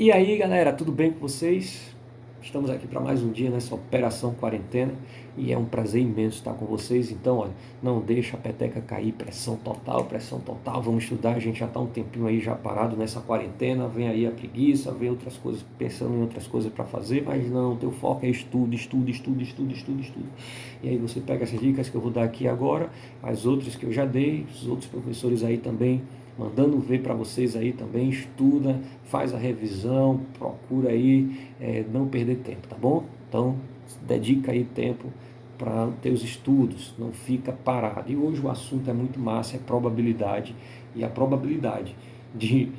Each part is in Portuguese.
E aí, galera, tudo bem com vocês? Estamos aqui para mais um dia nessa operação quarentena e é um prazer imenso estar com vocês. Então, olha, não deixa a peteca cair, pressão total, vamos estudar. A gente já está um tempinho aí já parado nessa quarentena, vem aí a preguiça, vem outras coisas, pensando em outras coisas para fazer, mas não, teu foco é estudo, estudo, estudo, estudo, estudo, estudo. E aí você pega essas dicas que eu vou dar aqui agora, as outras que eu já dei, os outros professores aí também mandando ver para vocês aí também, estuda, faz a revisão, procura aí não perder tempo, tá bom? Então, dedica aí tempo para os teus estudos, não fica parado. E hoje o assunto é muito massa, é probabilidade, e a probabilidade de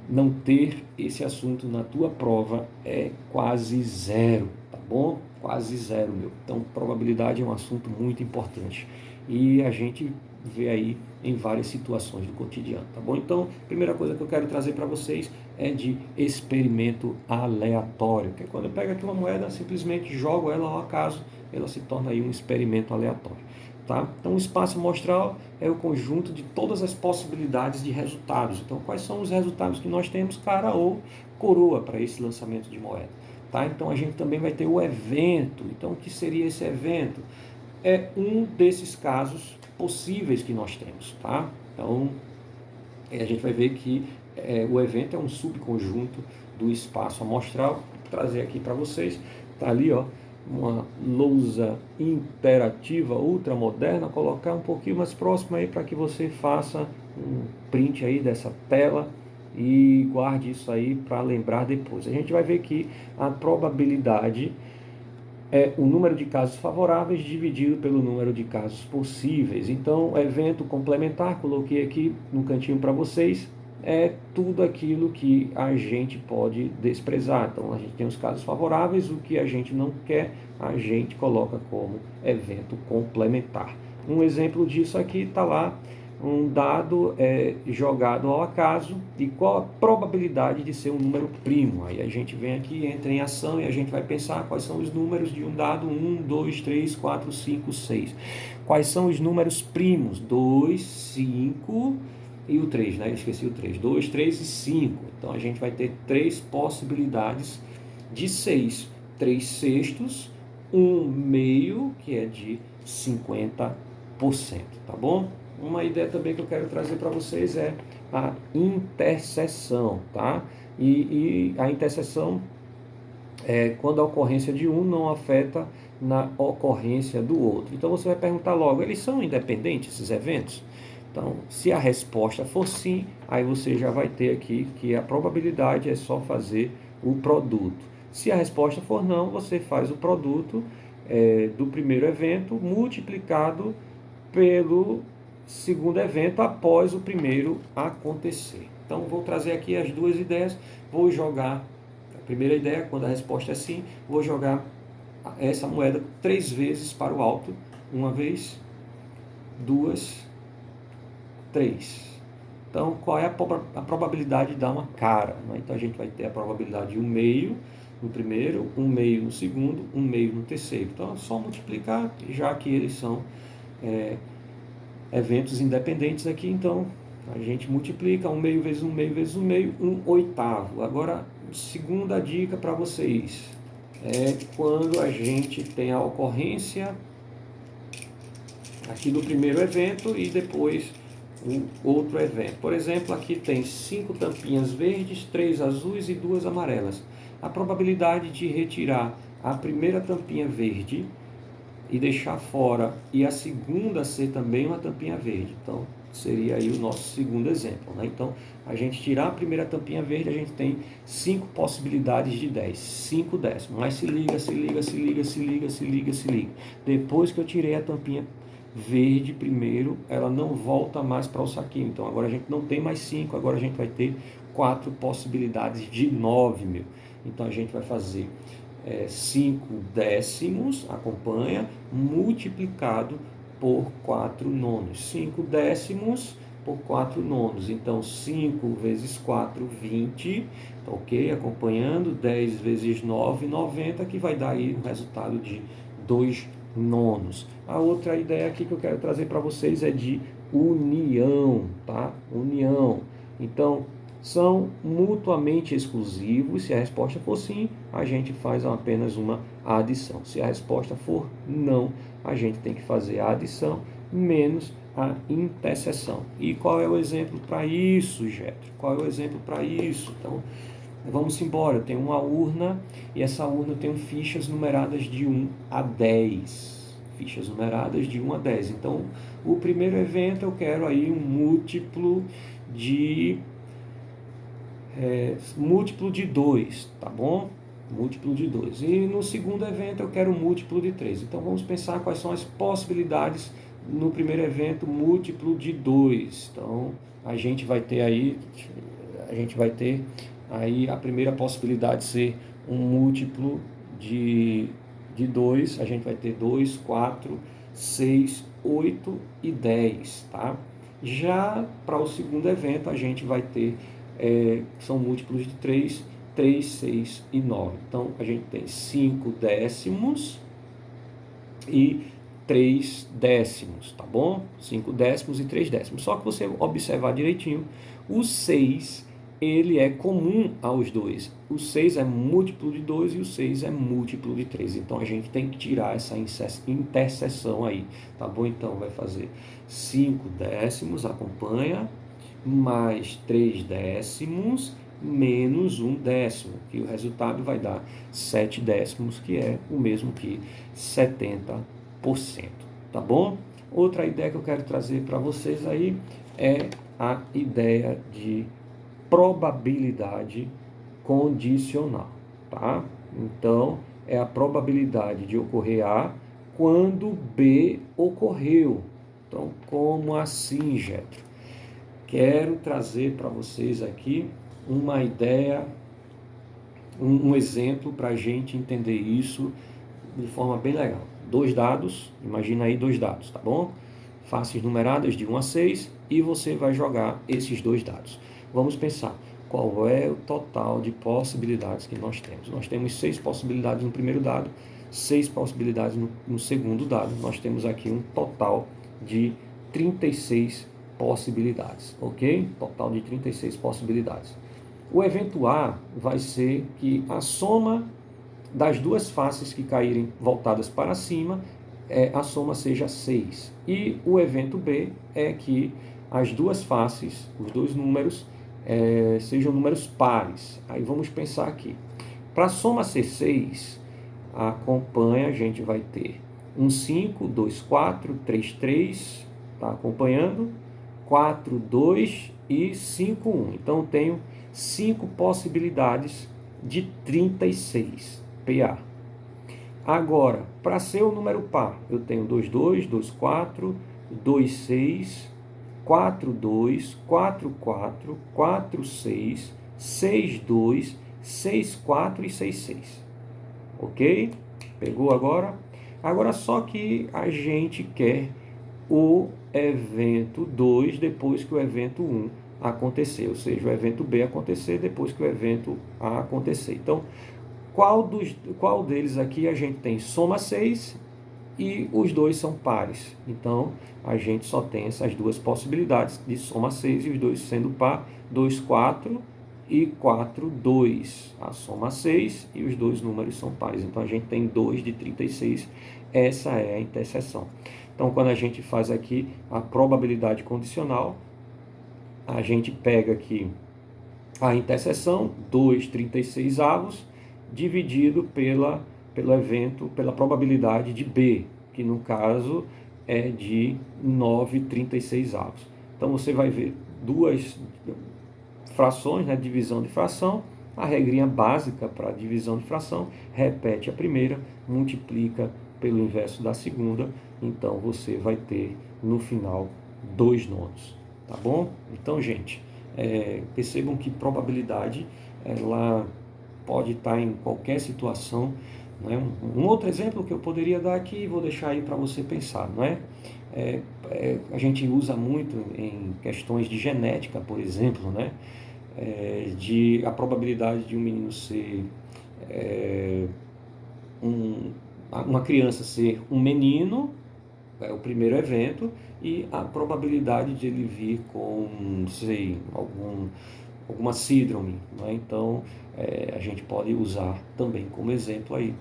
não ter esse assunto na tua prova é quase zero, tá bom? Quase zero, meu. Então, probabilidade é um assunto muito importante. E a gente vê aí em várias situações do cotidiano, tá bom? Então, a primeira coisa que eu quero trazer para vocês é de experimento aleatório, que é quando eu pego aqui uma moeda, simplesmente jogo ela ao acaso, ela se torna aí um experimento aleatório, tá? Então, o espaço amostral é o conjunto de todas as possibilidades de resultados. Então, quais são os resultados que nós temos, cara ou coroa, para esse lançamento de moeda, tá? Então, a gente também vai ter o evento. Então, o que seria esse evento? É um desses casos possíveis que nós temos, tá? Então, a gente vai ver que o evento é um subconjunto do espaço amostral. Vou trazer aqui para vocês, tá ali, ó, uma lousa interativa ultramoderna, colocar um pouquinho mais próximo aí para que você faça um print aí dessa tela e guarde isso aí para lembrar depois. A gente vai ver que a probabilidade é o número de casos favoráveis dividido pelo número de casos possíveis. Então, evento complementar, coloquei aqui no cantinho para vocês, é tudo aquilo que a gente pode desprezar. Então, a gente tem os casos favoráveis, o que a gente não quer, a gente coloca como evento complementar. Um exemplo disso aqui está lá, um dado jogado ao acaso e qual a probabilidade de ser um número primo. Aí a gente vem aqui, entra em ação e a gente vai pensar quais são os números de um dado 1, 2, 3, 4, 5, 6. Quais são os números primos? 2, 5 e o 3, né? Eu esqueci o 3. 2, 3 e 5. Então a gente vai ter três possibilidades de 6. 3 sextos, 1 meio, que é de 50%, tá bom? Uma ideia também que eu quero trazer para vocês é a interseção, tá? E a interseção é quando a ocorrência de um não afeta na ocorrência do outro. Então você vai perguntar logo, eles são independentes, esses eventos? Então, se a resposta for sim, aí você já vai ter aqui que a probabilidade é só fazer o produto. Se a resposta for não, você faz o produto do primeiro evento multiplicado pelo segundo evento após o primeiro acontecer. Então, vou trazer aqui as duas ideias, vou jogar a primeira ideia, quando a resposta é sim, vou jogar essa moeda 3 vezes para o alto, uma vez, duas, 3. Então, qual é a probabilidade de dar uma cara? Né? Então, a gente vai ter a probabilidade de 1 meio no primeiro, 1 meio no segundo, 1 meio no terceiro. Então, é só multiplicar, já que eles são eventos independentes aqui, então a gente multiplica 1 meio vezes 1 meio vezes 1 meio, 1 oitavo. Agora, segunda dica para vocês, é quando a gente tem a ocorrência aqui do primeiro evento e depois um outro evento. Por exemplo, aqui tem 5 tampinhas verdes, 3 azuis e 2 amarelas. A probabilidade de retirar a primeira tampinha verde e deixar fora e a segunda ser também uma tampinha verde. Então, seria aí o nosso segundo exemplo, né? Então, a gente tirar a primeira tampinha verde, a gente tem 5 possibilidades de 10, 5 décimos. Mas se liga, se liga, se liga, se liga, se liga, se liga. Depois que eu tirei a tampinha verde primeiro, ela não volta mais para o saquinho. Então, agora a gente não tem mais 5, agora a gente vai ter 4 possibilidades de 9, meu. Então, a gente vai fazer 5 décimos, acompanha, multiplicado por 4 nonos. 5 décimos por 4 nonos. Então, 5 vezes 4, 20. Ok? Acompanhando. 10 vezes 9, 90, que vai dar aí um resultado de 2 nonos. A outra ideia aqui que eu quero trazer para vocês é de união, tá? União. Então, são mutuamente exclusivos. Se a resposta for sim, a gente faz apenas uma adição. Se a resposta for não, a gente tem que fazer a adição menos a interseção. E qual é o exemplo para isso, Getro? Qual é o exemplo para isso? Então, vamos embora. Eu tenho uma urna e essa urna tem fichas numeradas de 1 a 10. Fichas numeradas de 1 a 10. Então, o primeiro evento eu quero aí um múltiplo de 2, tá bom? Múltiplo de 2. E no segundo evento eu quero um múltiplo de 3. Então vamos pensar quais são as possibilidades no primeiro evento múltiplo de 2. Então a gente vai ter aí a primeira possibilidade ser um múltiplo de 2. A gente vai ter 2, 4, 6, 8 e 10, tá? Já para o segundo evento a gente vai ter são múltiplos de 3, 6 e 9. Então, a gente tem 5 décimos e 3 décimos, tá bom? 5 décimos e 3 décimos. Só que você observar direitinho, o 6, ele é comum aos dois. O 6 é múltiplo de 2 e o 6 é múltiplo de 3. Então, a gente tem que tirar essa interseção aí, tá bom? Então, vai fazer 5 décimos, acompanha, mais 3 décimos, menos 1 décimo, que o resultado vai dar 7 décimos, que é o mesmo que 70%, tá bom? Outra ideia que eu quero trazer para vocês aí é a ideia de probabilidade condicional, tá? Então, é a probabilidade de ocorrer A quando B ocorreu. Então, como assim, Getro? Quero trazer para vocês aqui uma ideia, um exemplo para a gente entender isso de forma bem legal. 2 dados, imagina aí 2 dados, tá bom? Faces numeradas de 1 a 6 e você vai jogar esses 2 dados. Vamos pensar, qual é o total de possibilidades que nós temos? Nós temos 6 possibilidades no primeiro dado, 6 possibilidades no segundo dado. Nós temos aqui um total de 36 possibilidades, ok? Total de 36 possibilidades. O evento A vai ser que a soma das duas faces que caírem voltadas para cima, a soma seja 6. E o evento B é que as duas faces, os dois números, sejam números pares. Aí vamos pensar aqui. Para a soma ser 6, acompanha, a gente vai ter 1, 5, 2, 4, 3, 3, tá acompanhando? 4, 2 e 5, 1. Então, eu tenho 5 possibilidades de 36 PA. Agora, para ser o número par, eu tenho 2, 2, 2, 4, 2, 6, 4, 2, 4, 4, 4, 6, 6, 2, 6, 4 e 6, 6. Ok? Pegou agora? Agora só que a gente quer o evento 2 depois que o evento 1 acontecer, ou seja, o evento B acontecer depois que o evento A acontecer. Então, qual deles aqui a gente tem soma 6 e os dois são pares? Então, a gente só tem essas duas possibilidades de soma 6 e os dois sendo par, 2, 4 e 4, 2. A soma 6 e os dois números são pares. Então, a gente tem 2 de 36. Essa é a interseção. Então, quando a gente faz aqui a probabilidade condicional, a gente pega aqui a interseção, 2/36avos, dividido pela probabilidade de B, que no caso é de 9/36avos. Então, você vai ver duas frações, né, divisão de fração, a regrinha básica para divisão de fração, repete a primeira, multiplica pelo inverso da segunda, então você vai ter no final 2 nonos, tá bom? Então, gente, percebam que probabilidade ela pode estar em qualquer situação, né? Um outro exemplo que eu poderia dar aqui, vou deixar aí para você pensar, não é? A gente usa muito em questões de genética, por exemplo, né? De a probabilidade de um menino ser uma criança ser um menino, é o primeiro evento, e a probabilidade de ele vir com, sei, alguma síndrome, né? Então a gente pode usar também como exemplo aí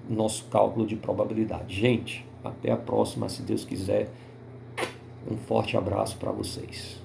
nosso cálculo de probabilidade. Gente, até a próxima, se Deus quiser. Um forte abraço para vocês.